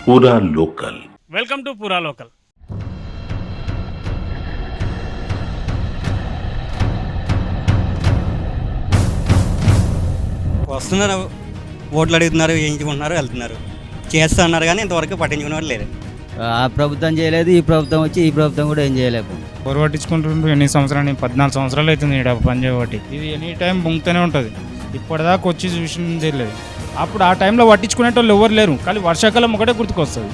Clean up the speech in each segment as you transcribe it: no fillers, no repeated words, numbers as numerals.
పూరా local. Welcome to పూరా local. వస్తున్నారు, ఓట్లు అడుగుతున్నారు, వేయించుకుంటున్నారు, వెళ్తున్నారు, చేస్తున్నారు, కానీ ఇంతవరకు పట్టించుకునే వాళ్ళు లేదు. ఆ ప్రభుత్వం చేయలేదు, ఈ ప్రభుత్వం వచ్చి ఈ ప్రభుత్వం కూడా ఏం చేయలేదు. ఎవరు పట్టించుకుంటుండ్రు? ఎన్ని సంవత్సరాలు, 14 సంవత్సరాలు అవుతుంది ఇక్కడ పని చేయబట్టి. ఇది ఎనీ టైం బొంగుతూనే ఉంటుంది. ఇప్పటిదాకా వచ్చి చూసింది లేదు. అప్పుడు ఆ టైంలో పట్టించుకునేటోళ్ళు ఎవరు లేరు, కానీ వర్షాకాలం ఒకటే గుర్తుకొస్తుంది.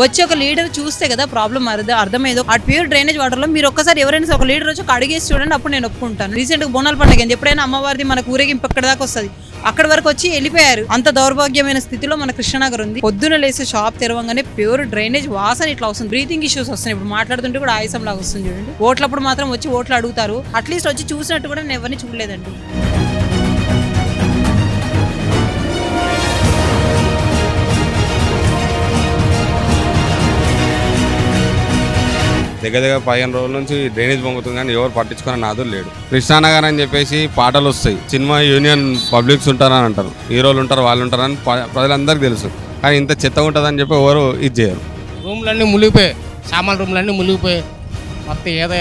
వచ్చి ఒక లీడర్ చూస్తే కదా ప్రాబ్లం అర్థమయ్యేది. ఆ ప్యూర్ డ్రైనేజ్ వాటర్ లో మీరు ఒక్కసారి ఎవరైనా ఒక లీడర్ వచ్చి అడిగేసి చూడండి, అప్పుడు నేను ఒప్పుకుంటాను. రీసెంట్ గా బోనాల పండుగ అయింది, ఎప్పుడైనా అమ్మవారిది మనకు ఊరేగింపు ఎక్కడ దాకా వస్తుంది, అక్కడ వరకు వచ్చి వెళ్ళిపోయారు. అంత దౌర్భాగ్యమైన స్థితిలో మన కృష్ణనగర్ ఉంది. పొద్దున లేసి షాప్ తెరవంగానే ప్యూర్ డ్రైనేజ్ వాసన ఇట్లా వస్తుంది. బ్రీతింగ్ ఇష్యూస్ వస్తున్నాయి. ఇప్పుడు మాట్లాడుతుంటే కూడా ఆయాసం లాగా వస్తుంది చూడండి. ఓట్లప్పుడు మాత్రం వచ్చి ఓట్లు అడుగుతారు, అట్లీస్ట్ వచ్చి చూసినట్టు కూడా నేను ఎవరిని చూడలేదండి. దగ్గర 15 రోజుల నుంచి డ్రైనేజ్ పొంగుతుంది, కానీ ఎవరు పట్టించుకునే నాదులు లేడు. కృష్ణానగర్ అని చెప్పేసి పాటలు వస్తాయి, సినిమా యూనియన్ పబ్లిక్స్ ఉంటారని అంటారు, హీరోలు ఉంటారు, వాళ్ళు ఉంటారని ప్రజలందరికీ తెలుసు. కానీ ఇంత చెత్త ఉంటుందని చెప్పి ఎవరు ఇది చేయరు. రూమ్లన్నీ మునిగిపోయాయి, సామాన్ రూమ్లన్నీ మునిగిపోయాయి. మొత్తం ఏదో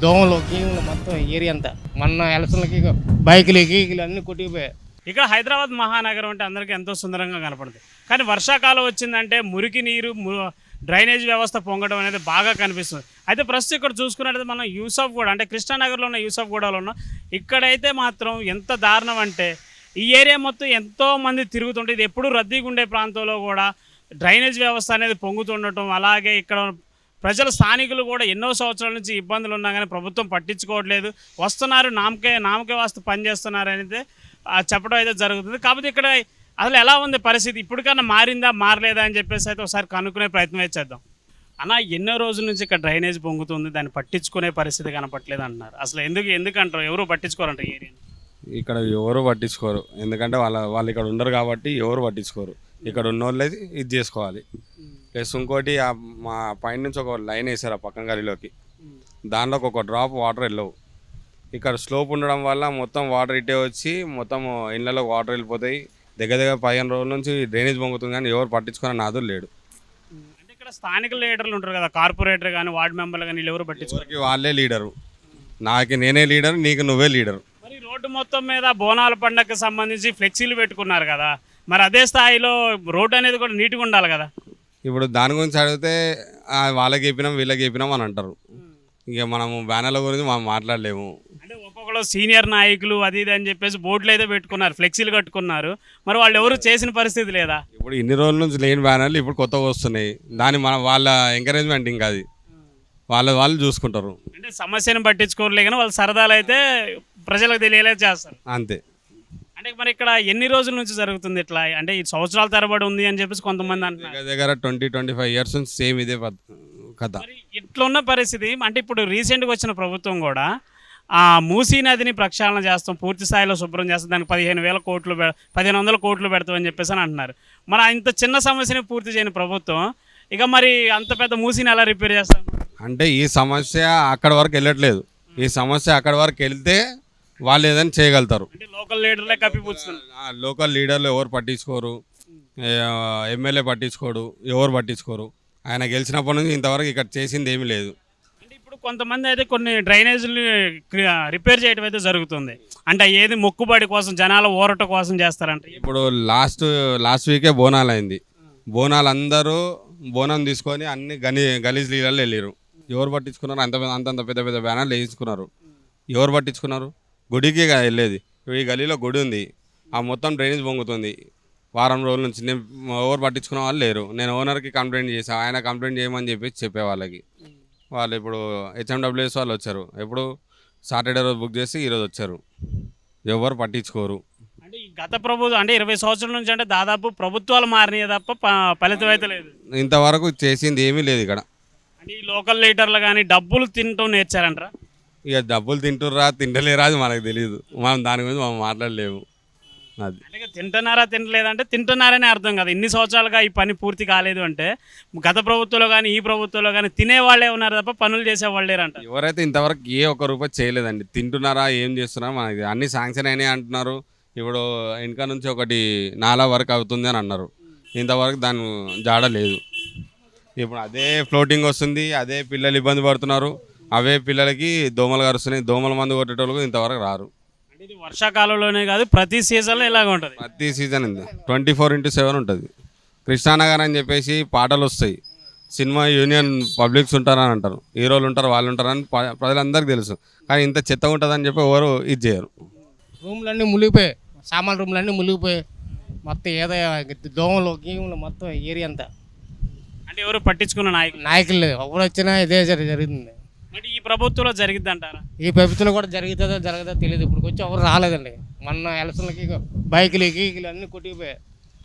దోమలు గీములు మొత్తం ఏరియా అంతా. మొన్న ఎలక్షన్లకి బైకులు గీకులు అన్నీ కొట్టిపోయాయి. ఇక్కడ హైదరాబాద్ మహానగరం అంటే అందరికీ ఎంతో సుందరంగా కనపడుతుంది. కానీ వర్షాకాలం వచ్చిందంటే మురికి నీరు, డ్రైనేజ్ వ్యవస్థ పొంగడం అనేది బాగా కనిపిస్తుంది. అయితే ప్రస్తుతం ఇక్కడ చూసుకున్నట్లయితే మనం యూసఫ్ గూడ అంటే కృష్ణానగర్లో ఉన్న యూసఫ్ గూడలో ఉన్నాం. ఇక్కడైతే మాత్రం ఎంత దారుణం అంటే ఈ ఏరియా మొత్తం ఎంతో మంది తిరుగుతుంటే, ఇది ఎప్పుడూ రద్దీగా ఉండే ప్రాంతంలో కూడా డ్రైనేజ్ వ్యవస్థ అనేది పొంగుతుండటం, అలాగే ఇక్కడ ప్రజలు స్థానికులు కూడా ఎన్నో సంవత్సరాల నుంచి ఇబ్బందులు ఉన్నా కానీ ప్రభుత్వం పట్టించుకోవట్లేదు. వస్తున్నారు, నామకే వాస్తు పనిచేస్తున్నారు అనేది చెప్పడం అయితే జరుగుతుంది. కాకపోతే ఇక్కడ అసలు ఎలా ఉంది పరిస్థితి, ఇప్పటికన్నా మారిందా మారలేదా అని చెప్పేసి అయితే ఒకసారి కనుక్కునే ప్రయత్నం అయితే చేద్దాం. అన్న, ఎన్నో రోజుల నుంచి ఇక్కడ డ్రైనేజ్ పొంగుతుంది, దాన్ని పట్టించుకునే పరిస్థితి కనపట్లేదు అంటున్నారు. అసలు ఎందుకంటారు ఎవరు పట్టించుకోరంటారు ఏరియా? ఇక్కడ ఎవరు పట్టించుకోరు, ఎందుకంటే వాళ్ళు ఇక్కడ ఉండరు కాబట్టి ఎవరు పట్టించుకోరు. ఇక్కడ ఉన్న వాళ్ళే ఇది చేసుకోవాలి. ప్లస్ ఇంకోటి మా పైన నుంచి ఒక లైన్ వేసారు ఆ పక్కన గదిలోకి, దానిలోకి ఒక డ్రాప్ వాటర్ వెళ్ళవు. ఇక్కడ స్లోప్ ఉండడం వల్ల మొత్తం వాటర్ ఇటే వచ్చి మొత్తం ఇళ్ళలో వాటర్ వెళ్ళిపోతాయి. దగ్గర 15 రోజుల నుంచి డ్రైనేజ్ పొంగుతుంది, కానీ ఎవరు పట్టించుకునే నాదులు లేడు. అంటే ఇక్కడ స్థానిక లీడర్లు ఉంటారు కదా, కార్పొరేటర్ కానీ వార్డు మెంబర్లు కానీ, వీళ్ళు ఎవరు పట్టించుకోరు. వాళ్ళే లీడరు, నేనే లీడర్, నీకు నువ్వే లీడరు. మరి రోడ్డు మొత్తం మీద బోనాల పండుగకి సంబంధించి ఫ్లెక్సీలు పెట్టుకున్నారు కదా, మరి అదే స్థాయిలో రోడ్డు అనేది కూడా నీట్గా ఉండాలి కదా. ఇప్పుడు దాని గురించి అడిగితే వాళ్ళకి చెప్పినాం వీళ్ళకి చెప్పినాం అని అంటారు. ఇక మనము బ్యానర్ల గురించి మనం మాట్లాడలేము. అంటే ఒక్కొక్కరు సీనియర్ నాయకులు అది ఇది అని చెప్పేసి బోర్డులు అయితే పెట్టుకున్నారు, ఫ్లెక్సీలు కట్టుకున్నారు, మరి వాళ్ళు ఎవరు చేసిన పరిస్థితి లేదా? ఇప్పుడు ఇన్ని రోజుల నుంచి లేని బ్యానర్లు ఇప్పుడు కొత్తగా వస్తున్నాయి. వాళ్ళ ఎంకరేజ్మెంట్ ఇంకా అది వాళ్ళు చూసుకుంటారు. అంటే సమస్యను పట్టించుకోరలే కానీ వాళ్ళు సరదాలు అయితే ప్రజలకు తెలియలే చేస్తారు అంతే. అంటే మరి ఇక్కడ ఎన్ని రోజుల నుంచి జరుగుతుంది ఇట్లా? అంటే ఈ సంవత్సరాల తరబడి ఉంది అని చెప్పేసి కొంతమంది అంటున్నారు. దగ్గర 20-25 ఇయర్స్ నుంచి సేమ్ ఇదే కథ. ఇట్లా ఉన్న పరిస్థితి అంటే ఇప్పుడు రీసెంట్గా వచ్చిన ప్రభుత్వం కూడా ఆ మూసీ నదిని ప్రక్షాళన చేస్తాం, పూర్తి స్థాయిలో శుభ్రం చేస్తాం, దానికి 15,000 కోట్లు 1,500 కోట్లు పెడతామని చెప్పేసి అని అంటున్నారు. మరి ఇంత చిన్న సమస్యని పూర్తి చేయని ప్రభుత్వం ఇక మరి అంత పెద్ద మూసీని ఎలా రిపేర్ చేస్తాం? అంటే ఈ సమస్య అక్కడ వరకు వెళ్ళట్లేదు. ఈ సమస్య అక్కడ వరకు వెళ్తే వాళ్ళు ఏదైనా చేయగలుగుతారు. అంటే లోకల్ లీడర్లే కప్పిపుచ్చుతున్నారు. లోకల్ లీడర్లు ఎవరు పట్టించుకోరు, ఎమ్మెల్యే పట్టించుకోడు, ఎవరు పట్టించుకోరు. ఆయన గెలిచినప్పటి నుంచి ఇంతవరకు ఇక్కడ చేసింది ఏమీ లేదు. అంటే ఇప్పుడు కొంతమంది అయితే కొన్ని డ్రైనేజీలు రిపేర్ చేయడం అయితే జరుగుతుంది. అంటే ఏది మొక్కుబడి కోసం, జనాల ఊరట కోసం చేస్తారంట. ఇప్పుడు లాస్ట్ వీకే బోనాలు అయింది. బోనాలు అందరూ బోనం తీసుకొని అన్ని గలీజ్ నీళ్ళల్లో వెళ్ళారు. ఎవరు పట్టించుకున్నారు? అంతంత పెద్ద పెద్ద బ్యానర్లు వేయించుకున్నారు. ఎవరు పట్టించుకున్నారు? గుడికి వెళ్ళేది. ఈ గలీలో గుడి ఉంది, ఆ మొత్తం డ్రైనేజ్ పొంగుతుంది. వారం రోజుల నుంచి ఎవరు పట్టించుకున్న వాళ్ళు లేరు. నేను ఓనర్కి కంప్లైంట్ చేశాను, ఆయన కంప్లైంట్ చేయమని చెప్పే వాళ్ళకి. వాళ్ళు ఇప్పుడు HMWS వాళ్ళు వచ్చారు, ఎప్పుడు సాటర్డే రోజు బుక్ చేసి ఈరోజు వచ్చారు. ఎవరు పట్టించుకోరు. అంటే ఈ గత ప్రభుత్వం అంటే 20 సంవత్సరాల నుంచి అంటే దాదాపు ప్రభుత్వాలు మారినాయి తప్ప ఫలితం అయితే లేదు. ఇంతవరకు చేసింది ఏమీ లేదు ఇక్కడ. అంటే ఈ లోకల్ లీడర్లు కానీ డబ్బులు తింటూ నేర్చారంటారా? ఇక డబ్బులు తింటుర్రా తింటలేరా అది మనకు తెలియదు. మనం దాని గురించి మనం మాట్లాడలేము. అది అంటే తింటున్నారా తినలేదంటే తింటున్నారనే అర్థం కదా. ఇన్ని సంవత్సరాలుగా ఈ పని పూర్తి కాలేదు అంటే గత ప్రభుత్వంలో కానీ ఈ ప్రభుత్వంలో కానీ తినేవాళ్ళే ఉన్నారు తప్ప పనులు చేసేవాళ్ళు లేరంట. ఎవరైతే ఇంతవరకు ఏ ఒక్క రూపాయి చేయలేదండి. తింటున్నారా ఏం చేస్తున్నారా మనకి అన్ని శాంక్షన్ అయినాయి అంటున్నారు. ఇప్పుడు వెనక నుంచి ఒకటి నాలా వర్క్ అవుతుంది అని అన్నారు, ఇంతవరకు దాని జాడ లేదు. ఇప్పుడు అదే ఫ్లోటింగ్ వస్తుంది, అదే పిల్లలు ఇబ్బంది పడుతున్నారు, అవే పిల్లలకి దోమలు కరుస్తున్నాయి. దోమల మందు కొట్టేటోళ్ళకు ఇంతవరకు రారు. అంటే ఇది వర్షాకాలంలోనే కాదు ప్రతి సీజన్లో ఇలాగ ఉంటుంది. ప్రతి సీజన్ 24/7 ఉంటుంది. కృష్ణానగర్ అని చెప్పేసి పాటలు వస్తాయి, సినిమా యూనియన్ పబ్లిక్స్ ఉంటారని అంటారు, హీరోలు ఉంటారు, వాళ్ళు ఉంటారని ప్రజలందరికీ తెలుసు. కానీ ఇంత చెత్తగా ఉంటుందని చెప్పి ఎవరు ఇది చేయరు. రూమ్లన్నీ మునిగిపోయాయి, సామాన్ రూమ్లన్నీ మునిగిపోయాయి. మొత్తం ఏదో దోమలు గీములు మొత్తం ఏరియా అంతా. అంటే ఎవరు పట్టించుకున్న నాయకులు లేదు, ఎవరు వచ్చినా ఇదే జరుగుతుంది. అంటే ఈ ప్రభుత్వంలో జరిగిద్ది అంటారా? ఈ ప్రభుత్వంలో కూడా జరుగుతుందో జరగదో తెలియదు. ఇప్పుడు వచ్చి ఎవరు రాలేదండి. మొన్న ఎలక్షన్లకి బైకులు గీకులు అన్నీ కొట్టిపోయాయి.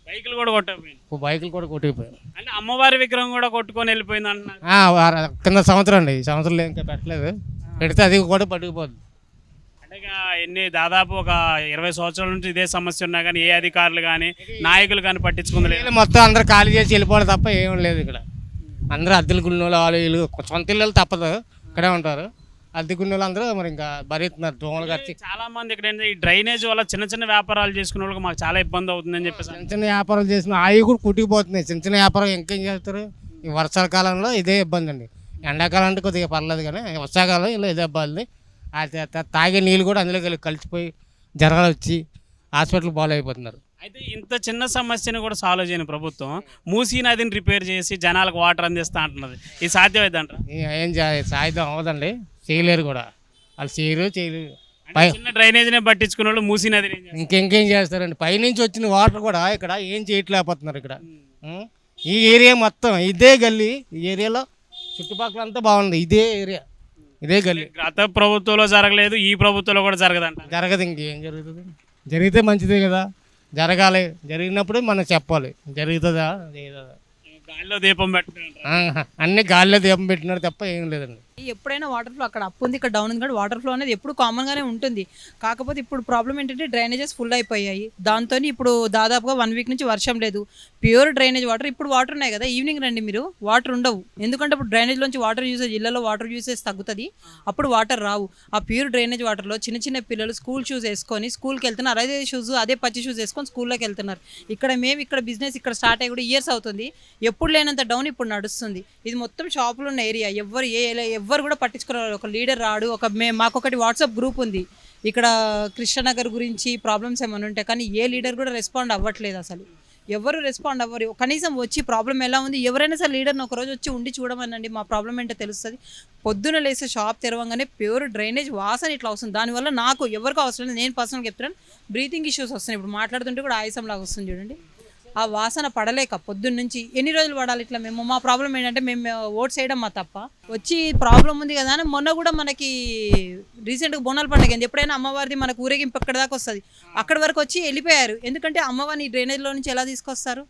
బైకులు కూడా కొట్టకపోయింది. బైకులు కూడా కొట్టిపోయాయి. అంటే అమ్మవారి విగ్రహం కూడా కొట్టుకొని వెళ్ళిపోయింది అంటున్నారు. కింద సంవత్సరం అండి, ఈ సంవత్సరం ఇంకా పెట్టలేదు. పెడితే అది కూడా పట్టుకుపోద్ది. అంటే ఇక దాదాపు ఒక 20 సంవత్సరాల నుంచి ఇదే సమస్య ఉన్నా కానీ ఏ అధికారులు కానీ నాయకులు కానీ పట్టించుకుంది లేదు. మొత్తం అందరూ ఖాళీ చేసి వెళ్ళిపోవడం తప్ప ఏం లేదు ఇక్కడ. అందరూ అద్దెలు గున్నోళ్ళు వాళ్ళు వీళ్ళు సొంత ఇళ్ళు తప్పదు, ఇక్కడే ఉంటారు. అద్దె గున్నోళ్ళు అందరూ మరి ఇంకా భరిస్తున్నారు దోమలు కచ్చి. చాలా మంది ఇక్కడ ఏంటంటే ఈ డ్రైనేజ్ వల్ల చిన్న చిన్న వ్యాపారాలు చేసుకునే వాళ్ళకి మాకు చాలా ఇబ్బంది అవుతుందని చెప్పేసి చిన్న చిన్న వ్యాపారాలు చేసిన అవి కూడా కుట్టుకుపోతున్నాయి. చిన్న చిన్న వ్యాపారం ఇంకేం చేస్తారు? ఈ వర్షాకాలంలో ఇదే ఇబ్బంది అండి. ఎండాకాలం అంటే కొద్దిగా పర్లేదు, కానీ వర్షాకాలం ఇలా ఇదే ఇబ్బంది. తాగే నీళ్ళు కూడా అందులో కలిసిపోయి జ్వరాలు వచ్చి హాస్పిటల్ బాగా అయిపోతున్నారు. అయితే ఇంత చిన్న సమస్యను కూడా సాల్వ్ చేయని ప్రభుత్వం మూసీ నదిని రిపేర్ చేసి జనాలకు వాటర్ అందిస్తా అంటున్నది. ఇది సాధ్యమైంది అంటారా? ఏం సాధ్యం అవ్వదండి, చేయలేరు కూడా. వాళ్ళు చేయలేరు. చిన్న డ్రైనేజీనే పట్టించుకున్న వాళ్ళు మూసీ నదిని ఇంకేం చేస్తారండి? పైనుంచి వచ్చిన వాటర్ కూడా ఇక్కడ ఏం చేయట్లేకపోతున్నారు. ఇక్కడ ఈ ఏరియా మొత్తం ఇదే గల్లీ. ఈ ఏరియాలో చుట్టుపక్కల అంతా బాగుంది, ఇదే ఏరియా, ఇదే గల్లీ. గత ప్రభుత్వంలో జరగలేదు, ఈ ప్రభుత్వంలో కూడా జరగదంట. జరగదు. ఇంకేం జరుగుతుంది? జరిగితే మంచిదే కదా, జరగాలి. జరిగినప్పుడు మనం చెప్పాలి జరుగుతుందా లేదా. గాలిలో దీపం పెట్టడం అన్ని గాలిలో దీపం పెట్టినారు తప్ప ఏం లేదండి. ఎప్పుడైనా వాటర్ ఫ్లో అక్కడ అప్ ఉంది, ఇక్కడ డౌన్ ఉంది, కానీ వాటర్ ఫ్లో అనేది ఎప్పుడు కామన్గానే ఉంటుంది. కాకపోతే ఇప్పుడు ప్రాబ్లం ఏంటంటే డ్రైనేజెస్ ఫుల్ అయిపోయాయి. దాంతో ఇప్పుడు దాదాపుగా 1 వీక్ నుంచి వర్షం లేదు. Pure drainage water. ఇప్పుడు వాటర్ ఉన్నాయి కదా, ఈవినింగ్ రండి మీరు, వాటర్ ఉండవు. ఎందుకంటే ఇప్పుడు డ్రైనేజ్లోంచి వాటర్ యూసేజ్, ఇళ్లలో వాటర్ యూసేజ్ తగ్గుతుంది, అప్పుడు వాటర్ రావు. ఆ ప్యూర్ డ్రైనేజ్ వాటర్లో చిన్న చిన్న పిల్లలు స్కూల్ షూస్ వేసుకొని స్కూల్కి వెళ్తున్నారు. అదే షూస్, అదే పచ్చి షూస్ వేసుకొని స్కూల్లోకి వెళ్తున్నారు. ఇక్కడ బిజినెస్ ఇక్కడ స్టార్ట్ అయ్యి కూడా ఇయర్స్ అవుతుంది. ఎప్పుడు లేనంత డౌన్ ఇప్పుడు నడుస్తుంది. ఇది మొత్తం షాపులు ఉన్న ఏరియా. ఎవ్వరు కూడా పట్టించుకోవాలి. ఒక లీడర్ రాడు. మాకొకటి వాట్సాప్ గ్రూప్ ఉంది ఇక్కడ కృష్ణనగర్ గురించి ప్రాబ్లమ్స్ ఏమైనా ఉంటాయి, కానీ ఏ లీడర్ కూడా రెస్పాండ్ అవ్వట్లేదు. అసలు ఎవరు రెస్పాండ్ అవ్వరు. కనీసం వచ్చి ప్రాబ్లం ఎలా ఉంది, ఎవరైనా సరే లీడర్ని ఒకరోజు వచ్చి ఉండి చూడమనండి, మా ప్రాబ్లం ఏంటో తెలుస్తుంది. పొద్దున లేసే షాప్ తెరవంగానే ప్యూర్ డ్రైనేజ్ వాసన ఇట్లా వస్తుంది. దానివల్ల నాకు ఎవరికి అవసరం లేదు, నేను పర్సనల్గా చెప్తున్నాను, బ్రీతింగ్ ఇష్యూస్ వస్తున్నాయి. ఇప్పుడు మాట్లాడుతుంటే కూడా ఆయాసం లాగా వస్తుంది చూడండి. ఆ వాసన పడలేక పొద్దున్న నుంచి ఎన్ని రోజులు పడాలి ఇట్లా. మా ప్రాబ్లం ఏంటంటే మేము ఓట్స్ వేయడం మా తప్ప, వచ్చి ప్రాబ్లం ఉంది కదా అని. మొన్న కూడా మనకి రీసెంట్గా బోనాల పండుగ ఎప్పుడైనా అమ్మవారిది మనకు ఊరేగింపు ఎక్కడ దాకా వస్తుంది, అక్కడి వరకు వచ్చి వెళ్ళిపోయారు. ఎందుకంటే అమ్మవారిని డ్రైనేజ్లో నుంచి ఎలా తీసుకొస్తారు?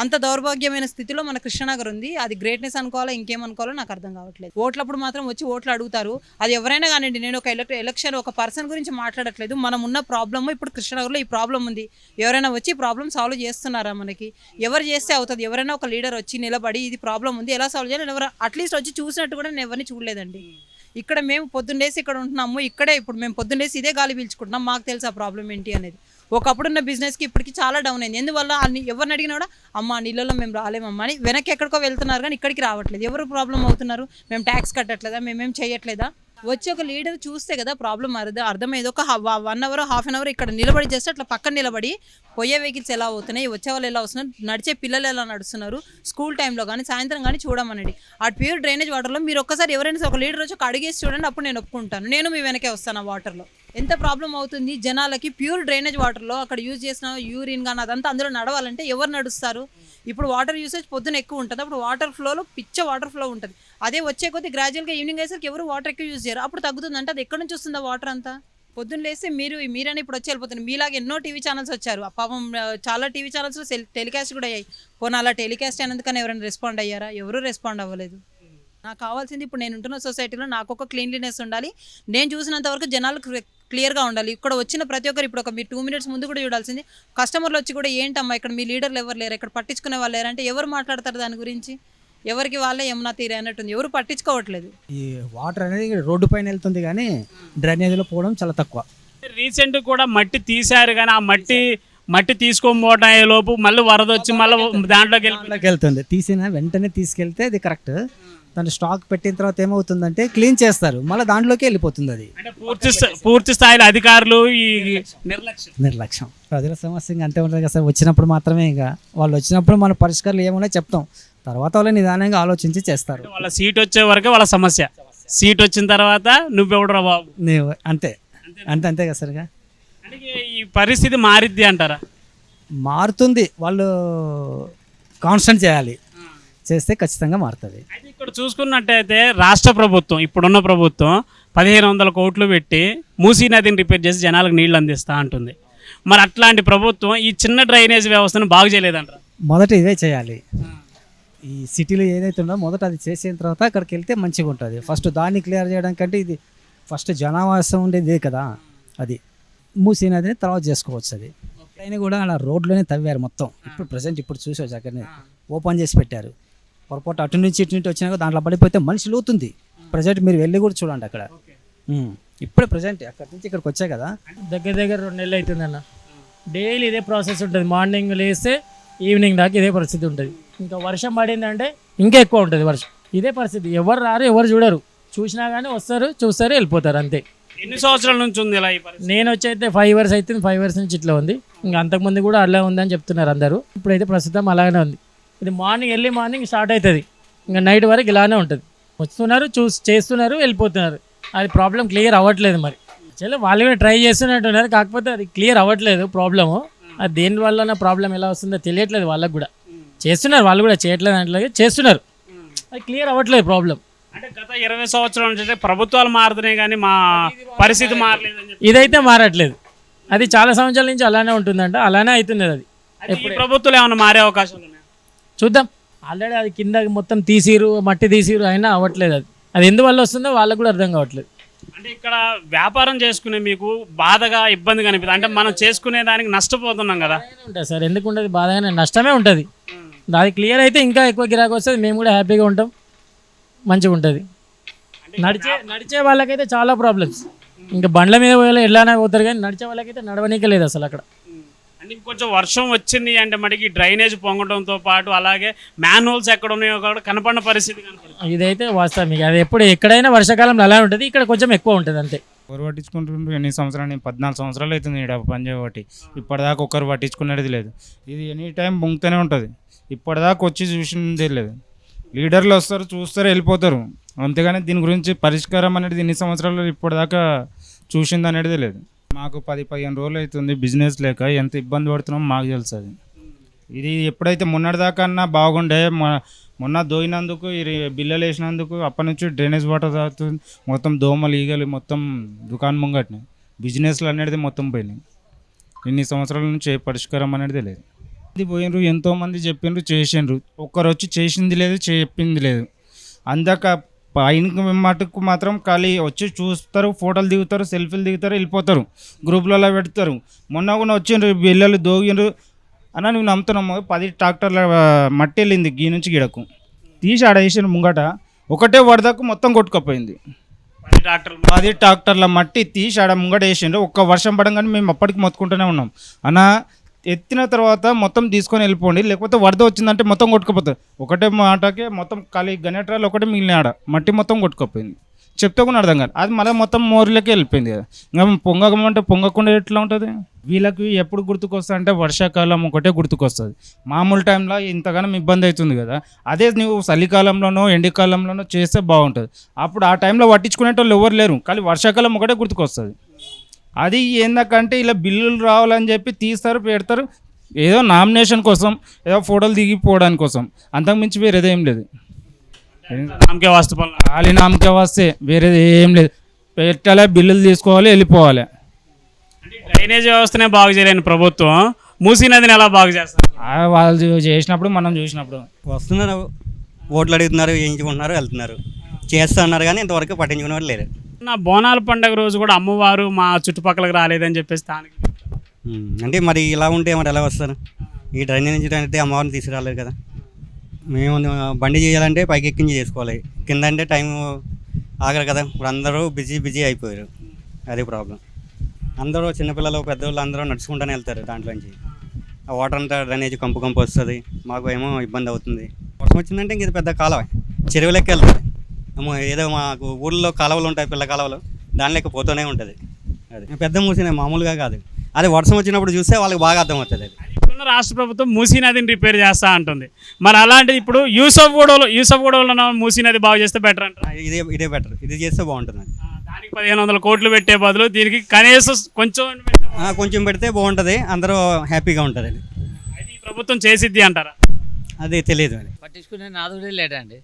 అంత దౌర్భాగ్యమైన స్థితిలో మన కృష్ణనగర్ ఉంది. అది గ్రేట్నెస్ అనుకోవాలో ఇంకేమనుకోవాలో నాకు అర్థం కావట్లేదు. ఓట్లప్పుడు మాత్రం వచ్చి ఓట్లు అడుగుతారు, అది ఎవరైనా కానివ్వండి. నేను ఒక ఎలక్షన్ ఒక పర్సన్ గురించి మాట్లాడట్లేదు. మనం ఉన్న ప్రాబ్లమ్ ఇప్పుడు కృష్ణనగర్లో ఈ ప్రాబ్లం ఉంది. ఎవరైనా వచ్చి ప్రాబ్లం సాల్వ్ చేస్తున్నారా? మనకి ఎవరు చేస్తే అవుతుంది? ఎవరైనా ఒక లీడర్ వచ్చి నిలబడి ఇది ప్రాబ్లం ఉంది ఎలా సాల్వ్ చేయాలి ఎవరు అట్లీస్ట్ వచ్చి చూసినట్టు కూడా నేను ఎవరిని చూడలేదండి. ఇక్కడ మేము పొద్దున్నేసి ఇక్కడ ఉంటున్నాము, ఇక్కడే ఇప్పుడు మేము పొద్దున్నేసి ఇదే గాలి పీల్చుకుంటున్నాం. మాకు తెలుసు ఆ ప్రాబ్లం ఏంటి అనేది. ఒకప్పుడున్న బిజినెస్కి ఇప్పటికి చాలా డౌన్ అయింది. ఎందువల్ల ఎవరిని అడిగినా కూడా అమ్మ నీళ్ళలో మేము రాలేమమ్మా అని వెనక్కి ఎక్కడికో వెళ్తున్నారు, కానీ ఇక్కడికి రావట్లేదు. ఎవరు ప్రాబ్లం అవుతున్నారు? మేము ట్యాక్స్ కట్టట్లేదా, మేమేం చేయట్లేదా? వచ్చి ఒక లీడర్ చూస్తే కదా ప్రాబ్లం అర్థమయ్యేది. ఒక 1 అవర్ హాఫ్ అన్ అవర్ ఇక్కడ నిలబడి చేస్తే అట్లా పక్కన నిలబడి పోయే వెహికల్స్ ఎలా అవుతున్నాయి, వచ్చే వాళ్ళు ఎలా వస్తున్నారు, నడిచే పిల్లలు ఎలా నడుస్తున్నారు, స్కూల్ టైంలో కానీ సాయంత్రం కానీ చూడమనండి. ఆ ప్యూర్ డ్రైనేజ్ వాటర్లో మీరు ఒక్కసారి ఎవరైనా ఒక లీడర్ వచ్చి ఒక అడిగేసి చూడండి, అప్పుడు నేను ఒప్పుకుంటాను. నేను మీ వెనకే వస్తాను. ఆ వాటర్లో ఎంత ప్రాబ్లం అవుతుంది జనాలకి. ప్యూర్ డ్రైనేజ్ వాటర్లో అక్కడ యూజ్ చేసిన యూరిన్ కానీ అదంతా అందులో నడవాలంటే ఎవరు నడుస్తారు? ఇప్పుడు వాటర్ యూసేజ్ పొద్దున ఎక్కువ ఉంటుంది, అప్పుడు వాటర్ ఫ్లోలో వాటర్ ఫ్లో ఉంటుంది. అదే వచ్చే కొద్ది గ్రాడ్యువల్గా ఈవినింగ్ అయ్యేసరికి ఎవరు వాటర్ ఎక్కువ యూజ్ చేయరు, అప్పుడు తగ్గుతుంది. అంటే అది ఎక్కడి నుంచి వస్తుందా వాటర్ అంతా? పొద్దున్న లేస్తే మీరైనా ఇప్పుడు వచ్చి వెళ్ళిపోతుంది. మీలాగా ఎన్నో టీవీ ఛానల్స్ వచ్చారు, పాపం చాలా టీవీ ఛానల్స్లో టెలికాస్ట్ కూడా అయ్యాయి. పోనీ అలా టెలికాస్ట్ అయినందుకని ఎవరైనా రెస్పాండ్ అయ్యారా? ఎవరు రెస్పాండ్ అవ్వలేదు. నాకు కావాల్సింది ఇప్పుడు నేను ఉంటున్న సొసైటీలో నాకు ఒక క్లీన్లీనెస్ ఉండాలి. నేను చూసినంత వరకు జనాలకు క్లియర్గా ఉండాలి. ఇక్కడ వచ్చిన ప్రతి ఒక్కరు ఇప్పుడు మీరు 2 minutes ముందు కూడా చూడాల్సింది, కస్టమర్లు వచ్చి కూడా ఏంటమ్మా ఇక్కడ మీ లీడర్లు ఎవరు లేరు, ఇక్కడ పట్టించుకునే వాళ్ళు లేరు అంటే ఎవరు మాట్లాడతారు దాని గురించి? ఎవరికి వాళ్ళే యమునా తీరే అన్నట్టుంది, ఎవరు పట్టించుకోవట్లేదు. ఈ వాటర్ అనేది రోడ్డు పైన వెళ్తుంది కానీ డ్రైనేజీలో పోవడం చాలా తక్కువ. రీసెంట్ కూడా మట్టి తీశారు కానీ ఆ మట్టి తీసుకొని పోవటం లోపు మళ్ళీ వరద వచ్చి మళ్ళీ దాంట్లోకి వెళ్తుంది. తీసిన వెంటనే తీసుకెళ్తే అది కరెక్ట్. దాన్ని స్టాక్ పెట్టిన తర్వాత ఏమవుతుందంటే క్లీన్ చేస్తారు, మళ్ళీ దాంట్లోకి వెళ్ళిపోతుంది అది. అంటే పూర్తి స్థాయిలో అధికారులు ఈ నిర్లక్ష్యం. ప్రజల సమస్య ఇంకా అంతే ఉంటుంది కదా సార్. వచ్చినప్పుడు మాత్రమే ఇంకా వాళ్ళు వచ్చినప్పుడు మన పరిష్కారాలు ఏమన్నా చెప్తాం, తర్వాత వాళ్ళు నిదానంగా ఆలోచించి చేస్తారు. వాళ్ళ సీట్ వచ్చే వరకే వాళ్ళ సమస్య, సీట్ వచ్చిన తర్వాత నువ్వెవడరా బాబు అంతే అంతే కదా సార్. అంటే ఈ పరిస్థితి మారిద్ది అంటారా? మారుతుంది, వాళ్ళు కాన్స్టెంట్ చేయాలి, చేస్తే ఖచ్చితంగా మారుతుంది. అయితే ఇక్కడ చూసుకున్నట్టయితే రాష్ట్ర ప్రభుత్వం, ఇప్పుడున్న ప్రభుత్వం 1500 కోట్లు పెట్టి మూసీ నదిని రిపేర్ చేసి జనాలకు నీళ్లు అందిస్తా అంటుంది. మరి అట్లాంటి ప్రభుత్వం ఈ చిన్న డ్రైనేజ్ వ్యవస్థను బాగు చేయలేదంటారా? మొదట ఇదే చేయాలి. ఈ సిటీలో ఏదైతే ఉందో మొదట అది చేసిన తర్వాత అక్కడికి వెళ్తే మంచిగా ఉంటుంది. ఫస్ట్ దాన్ని క్లియర్ చేయడం కంటే ఇది ఫస్ట్ జనావాసం ఉండేది ఇదే కదా, అది మూసీ నదిని తర్వాత చేసుకోవచ్చు. అది అయినా కూడా అలా రోడ్లోనే తవ్వారు మొత్తం. ఇప్పుడు ప్రజెంట్ ఇప్పుడు చూసేవచ్చు అక్కడనే ఓపెన్ చేసి పెట్టారు. పొరపాటు అటు నుంచి ఇటు నుంచి వచ్చినాక దాంట్లో పడిపోతే మనిషి లోతుంది. ప్రజెంట్ మీరు వెళ్ళి కూడా చూడండి అక్కడ. ఇప్పుడే ప్రజెంట్ అక్కడి నుంచి ఇక్కడికి వచ్చాయి కదా, దగ్గర 2 నెలలు అవుతుంది అన్న. డైలీ ఇదే ప్రాసెస్ ఉంటుంది. మార్నింగ్ లేస్తే ఈవినింగ్ దాకా ఇదే పరిస్థితి ఉంటుంది. ఇంకా వర్షం పడిందంటే ఇంకా ఎక్కువ ఉంటుంది వర్షం. ఇదే పరిస్థితి, ఎవరు రారు, ఎవరు చూడరు. చూసినా కానీ వస్తారు, చూస్తారు, వెళ్ళిపోతారు అంతే. ఎన్ని సంవత్సరాల నుంచి ఉంది ఇలా ఈ పరిస్థితి? నేను వచ్చి అయితే 5 years అవుతుంది. 5 years నుంచి ఇట్లా ఉంది. ఇంకా అంతకుముందు కూడా అలా ఉందని చెప్తున్నారు అందరూ. ఇప్పుడైతే ప్రస్తుతం అలాగే ఉంది. ఇది ఎర్లీ మార్నింగ్ స్టార్ట్ అవుతుంది, ఇంకా నైట్ వరకు ఇలానే ఉంటుంది. వస్తున్నారు, చేస్తున్నారు, వెళ్ళిపోతున్నారు. అది ప్రాబ్లం క్లియర్ అవ్వట్లేదు. మరి యాక్చువల్లీ వాళ్ళు కూడా ట్రై చేస్తున్నట్టున్నారు, కాకపోతే అది క్లియర్ అవ్వట్లేదు ప్రాబ్లము. అది దేని వల్ల ప్రాబ్లం ఎలా వస్తుందో తెలియట్లేదు. వాళ్ళకు కూడా చేస్తున్నారు, వాళ్ళు కూడా చేయట్లేదు అంటే చేస్తున్నారు, అది క్లియర్ అవ్వట్లేదు ప్రాబ్లం. అంటే గత 20 సంవత్సరాల నుంచి ప్రభుత్వాలు మారుతున్నాయి కానీ మా పరిస్థితి మారలేదు. ఇదైతే మారట్లేదు. అది చాలా సంవత్సరాల నుంచి అలానే ఉంటుందంట, అలానే అవుతున్నది. అది ఈ ప్రభుత్వాలు ఏమైనా మారే అవకాశాలు ఉన్నాయి? చూద్దాం. ఆల్రెడీ అది కింద మొత్తం తీసిరు, మట్టి తీసిరు, అయినా అవ్వట్లేదు. అది ఎందువల్ల వస్తుందో వాళ్ళకు కూడా అర్థం కావట్లేదు. అంటే ఇక్కడ వ్యాపారం చేసుకునే మీకు బాధగా ఇబ్బందిగా అనిపిస్తుంది? అంటే మనం చేసుకునే దానికి నష్టపోతున్నాం కదా. ఉంటుంది సార్, ఎందుకు ఉంటుంది? బాధగానే, నష్టమే ఉంటుంది. అది క్లియర్ అయితే ఇంకా ఎక్కువ గిరాకీ వస్తుంది, మేము కూడా హ్యాపీగా ఉంటాం, మంచిగా ఉంటుంది. నడిచే వాళ్ళకైతే చాలా ప్రాబ్లమ్స్. ఇంకా బండ్ల మీద పోయే ఎలానే పోతారు కానీ నడిచే వాళ్ళకైతే నడవనీకే లేదు అసలు అక్కడ. అంటే కొంచెం వర్షం వచ్చింది అంటే మనకి డ్రైనేజ్ పొంగడంతో పాటు అలాగే మ్యాన్ హోల్స్ ఎక్కడ ఉన్నాయో కూడా కనపడిన పరిస్థితి కనపడుతుంది. ఇదైతే వాస్తవం. అది ఎక్కడైనా వర్షాకాలంలో అలా ఉంటుంది, ఇక్కడ కొంచెం ఎక్కువ ఉంటుంది అంతే. ఎవరు పట్టించుకుంటుండ్రు? ఎన్ని సంవత్సరాలు? 14 సంవత్సరాలు అవుతుంది ఇక్కడ పనిచేయబట్టి. ఇప్పటిదాకా ఒక్కరు పట్టించుకునేది లేదు. ఇది ఎనీ టైం బొంగుతూనే ఉంటుంది. ఇప్పటిదాకా వచ్చి చూసిందే లేదు. లీడర్లు వస్తారు, చూస్తారు, వెళ్ళిపోతారు. అంతేగాని దీని గురించి పరిష్కారం అనేది ఎన్ని సంవత్సరాలు ఇప్పటిదాకా చూసింది అనేది లేదు. మాకు 10-15 రోజులు అవుతుంది బిజినెస్ లేక ఎంత ఇబ్బంది పడుతున్నామో మాకు తెలుసు. అది ఇది ఎప్పుడైతే మొన్నటిదాకా అన్నా బాగుండే, మొన్న దోయినందుకు బిల్లలు వేసినందుకు అప్పటి నుంచి డ్రైనేజ్ వాటర్ తాగుతుంది. మొత్తం దోమలు, ఈగలు మొత్తం దుకాణం ముంగట్నే బిజినెస్లు అనేది మొత్తం పోయినాయి. ఇన్ని సంవత్సరాల నుంచి ఏ పరిష్కారం అనేది లేదు. ఇది పోయినరు, ఎంతోమంది చెప్పిండ్రు, చేసిండ్రు. ఒక్కరు వచ్చి చేసింది లేదు, చెప్పింది లేదు. అందాక పైన మటుకు మాత్రం ఖాళీ వచ్చి చూస్తారు, ఫోటోలు దిగుతారు, సెల్ఫీలు దిగుతారు, వెళ్ళిపోతారు, గ్రూపులలో పెడతారు. మొన్న కూడా వచ్చిండ్రు, బిల్లలు దోగిండ్రు అన్న. నువ్వు నమ్ముతున్నాము 10 ట్రాక్టర్ల మట్టి వెళ్ళింది గీ నుంచి గిడకు, తీసి ఆడ వేసిన ముంగట ఒకటే వరదకు మొత్తం కొట్టుకపోయింది. 10 ట్రాక్టర్ల మట్టి తీసి ఆడ ముంగట వేసిండ్రు. ఒక్క వర్షం పడంగానే మేము అప్పటికి మొత్తుకుంటూనే ఉన్నాం, అన్న ఎత్తిన తర్వాత మొత్తం తీసుకొని వెళ్ళిపోండి, లేకపోతే వరద వచ్చిందంటే మొత్తం కొట్టుకుపోతుంది. ఒకటే మాటకే మొత్తం ఖాళీ గణేట్రాలు ఒకటే మిగిలిన ఆడ మట్టి మొత్తం కొట్టుకుపోయింది. చెప్తే కూడా అర్థం కాదు. అది మళ్ళీ మొత్తం మోరులకే వెళ్ళిపోయింది కదా. ఇంకా పొంగకమంటే పొంగకుండా ఎట్లా ఉంటుంది? వీళ్ళకి ఎప్పుడు గుర్తుకొస్తా అంటే వర్షాకాలం ఒకటే గుర్తుకొస్తుంది. మామూలు టైంలో ఇంతగానో ఇబ్బంది అవుతుంది కదా. అదే నువ్వు చలికాలంలోనో ఎండాకాలంలోనో చేస్తే బాగుంటుంది. అప్పుడు ఆ టైంలో పట్టించుకునేటోళ్ళు ఎవరు లేరు, కానీ వర్షాకాలం ఒకటే గుర్తుకొస్తుంది. అది ఏందకంటే ఇలా బిల్లులు రావాలని చెప్పి తీస్తారు, పెడతారు, ఏదో నామినేషన్ కోసం, ఏదో ఫోటోలు దిగిపోవడానికి కోసం, అంతకుమించి వేరేది ఏం లేదు. నామకే వాస్తు ఖాళీ నామకే వస్తే వేరేది ఏం లేదు. పెట్టాలి, బిల్లులు తీసుకోవాలి, వెళ్ళిపోవాలి. డ్రైనేజ్ వ్యవస్థనే బాగు చేయలేని ప్రభుత్వం మూసీ నదిని ఎలా బాగు చేస్తారు? వాళ్ళు చేసినప్పుడు మనం చూసినప్పుడు వస్తున్నారు, ఓట్లు అడుగుతున్నారు, వేయించుకుంటున్నారు, వెళ్తున్నారు, చేస్తా అన్నారు కానీ ఇంతవరకు పట్టించుకునే వాళ్ళు లేరు. నా బోనాల పండుగ రోజు కూడా అమ్మవారు మా చుట్టుపక్కలకు రాలేదని చెప్పేసి స్థానికులు చెప్తున్నారు. అంటే మరి ఇలా ఉంటే మరి ఎలా వస్తారు? ఈ డ్రైనేజ్ అంటే అమ్మవారిని తీసుకురాలేదు కదా. మేము బండి చేయాలంటే పైకి ఎక్కించి చేసుకోవాలి, కింద అంటే టైం ఆగరు కదా. ఇప్పుడు అందరూ బిజీ అయిపోయారు, అదే ప్రాబ్లం. అందరూ చిన్నపిల్లలు పెద్దవాళ్ళు అందరూ నడుచుకుంటూనే వెళ్తారు దాంట్లోంచి. ఆ వాటర్ అంతా డ్రైనేజ్ కంపు వస్తుంది, మాకు ఏమో ఇబ్బంది అవుతుంది. వర్షం వచ్చిందంటే ఇంక ఇది పెద్ద కాలువ, చెరువు లెక్క వెళ్తుంది. ఏదో మాకు ఊళ్ళో కాలువలు ఉంటాయి, పిల్ల కాలువలు, దాని లెక్క పోతూనే ఉంటుంది. అది పెద్ద మూసిన మామూలుగా కాదు, అదే వర్షం వచ్చినప్పుడు చూస్తే వాళ్ళకి బాగా అర్థమవుతుంది. అది ఇప్పుడున్న రాష్ట్ర ప్రభుత్వం మూసీ నదిని రిపేర్ చేస్తా అంటుంది. మరి అలాంటిది ఇప్పుడు యూసఫ్గూడలో మూసీ నది బాగు చేస్తే బెటర్ అంటారు. ఇదే బెటర్, ఇది చేస్తే బాగుంటుంది. దానికి 1500 కోట్లు పెట్టే బదులు దీనికి కనీసం కొంచెం పెడితే బాగుంటుంది, అందరూ హ్యాపీగా ఉంటుంది. అయితే ఈ ప్రభుత్వం చేసిద్ది అంటారా? అది తెలియదు. అది పట్టించుకునే నాదుడే లేడండి.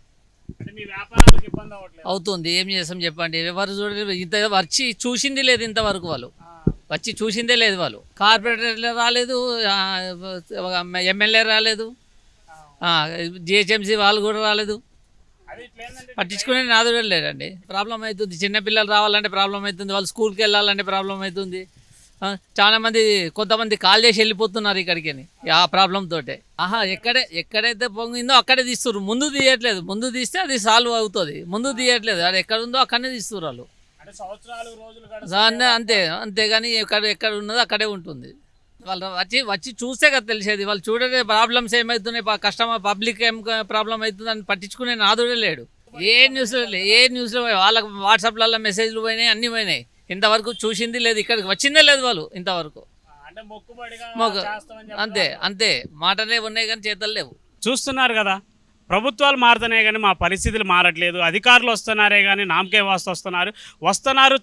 అంటే మీ వ్యాపారాలకు ఇబ్బంది అవ్వట్లేదు? అవుతుంది, ఏం చేస్తాం చెప్పండి. ఎవరు చూడలేదు, ఇంత వచ్చి చూసింది లేదు ఇంతవరకు. వాళ్ళు వచ్చి చూసిందే లేదు. వాళ్ళు కార్పొరేటర్లు రాలేదు, ఎమ్మెల్యే రాలేదు, జిహెచ్ఎంసీ వాళ్ళు కూడా రాలేదు. పట్టించుకునే నాదుడే లేడండి. ప్రాబ్లం అవుతుంది, చిన్నపిల్లలు రావాలంటే ప్రాబ్లం అవుతుంది, వాళ్ళు స్కూల్కి వెళ్ళాలంటే ప్రాబ్లం అవుతుంది. చాలామంది కొంతమంది కాల్ చేసి వెళ్ళిపోతున్నారు ఇక్కడికి ఆ ప్రాబ్లంతో. ఎక్కడైతే పొంగిందో అక్కడే తీస్తున్నారు, ముందు తీయట్లేదు. ముందు తీస్తే అది సాల్వ్ అవుతుంది, ముందు తీయట్లేదు. అది ఎక్కడ ఉందో అక్కడనే తీస్తున్నారు వాళ్ళు. అంతేగాని ఎక్కడ ఉన్నదో అక్కడే ఉంటుంది. వాళ్ళు వచ్చి చూస్తే కదా తెలిసేది. వాళ్ళు చూడలే ప్రాబ్లమ్స్ ఏమవుతున్నాయి, కస్టమర్ పబ్లిక్ ఏం ప్రాబ్లం అవుతుంది అని పట్టించుకునే నాదుడే లేడు. ఏ న్యూస్లో వాళ్ళకి వాట్సాప్లలో మెసేజ్లు పోయినాయి, అన్నీ పోయినాయి. ఇంతవరకు చూసింది లేదు, ఇక్కడికి వచ్చిందే లేదు వాళ్ళు ఇంతవరకు. అంతే మాటలే ఉన్నాయి కానీ చేతలు లేవు. చూస్తున్నారు కదా, ప్రభుత్వాలు మారుతున్నాయి కానీ మా పరిస్థితులు మారట్లేదు. అధికారులు వస్తున్నారే కానీ నామకే వాస్తు వస్తున్నారు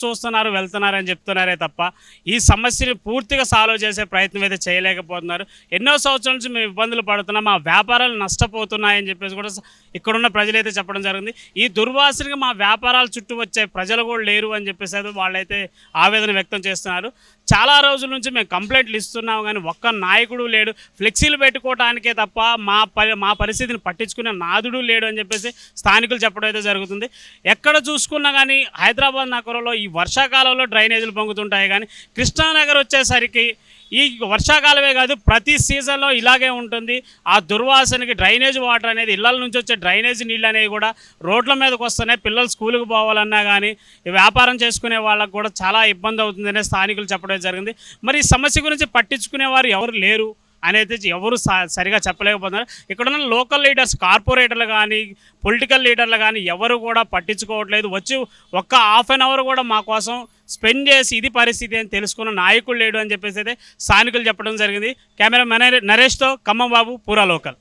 చూస్తున్నారు వెళ్తున్నారు అని చెప్తున్నారే తప్ప ఈ సమస్యని పూర్తిగా సాల్వ్ చేసే ప్రయత్నం అయితే చేయలేకపోతున్నారు. ఎన్నో సంవత్సరాల నుంచి మేము ఇబ్బందులు పడుతున్నాం, మా వ్యాపారాలు నష్టపోతున్నాయని చెప్పేసి కూడా ఇక్కడున్న ప్రజలైతే చెప్పడం జరిగింది. ఈ దుర్వాసనకి మా వ్యాపారాల చుట్టూ వచ్చే ప్రజలు కూడా లేరు అని చెప్పేసి అయితే వాళ్ళైతే ఆవేదన వ్యక్తం చేస్తున్నారు. చాలా రోజుల నుంచి మేము కంప్లైంట్లు ఇస్తున్నాం కానీ ఒక్క నాయకుడు లేడు, ఫ్లెక్సీలు పెట్టుకోవడానికే తప్ప మా పరిస్థితిని పట్టించుకునే నాదుడు లేడు అని చెప్పేసి స్థానికులు చెప్పడం అయితే జరుగుతుంది. ఎక్కడ చూసుకున్నా కానీ హైదరాబాద్ నగరంలో ఈ వర్షాకాలంలో డ్రైనేజీలు పొంగుతుంటాయి కానీ కృష్ణానగర్ వచ్చేసరికి ఈ వర్షాకాలమే కాదు ప్రతి సీజన్లో ఇలాగే ఉంటుంది. ఆ దుర్వాసనకి డ్రైనేజ్ వాటర్ అనేది ఇళ్ల నుంచి వచ్చే డ్రైనేజ్ నీళ్ళు అనేవి కూడా రోడ్ల మీదకి వస్తున్నాయి. పిల్లలు స్కూల్కి పోవాలన్నా కానీ వ్యాపారం చేసుకునే వాళ్ళకు కూడా చాలా ఇబ్బంది అవుతుందనే స్థానికులు చెప్పడం జరిగింది. మరి ఈ సమస్య గురించి పట్టించుకునేవారు ఎవరు లేరు అనేది ఎవరు సరిగా చెప్పలేకపోతున్నారు. ఇక్కడున్న లోకల్ లీడర్స్, కార్పొరేటర్లు కానీ పొలిటికల్ లీడర్లు కానీ ఎవరు కూడా పట్టించుకోవట్లేదు. వచ్చి ఒక్క హాఫ్ అన్ అవర్ కూడా మా కోసం స్పెండ్ చేసి ఇది పరిస్థితి అని తెలుసుకున్న నాయకులు లేడు అని చెప్పేసి అయితే స్థానికులు చెప్పడం జరిగింది. కెమెరా నరేష్తో ఖమ్మం బాబు, పూరా లోకల్.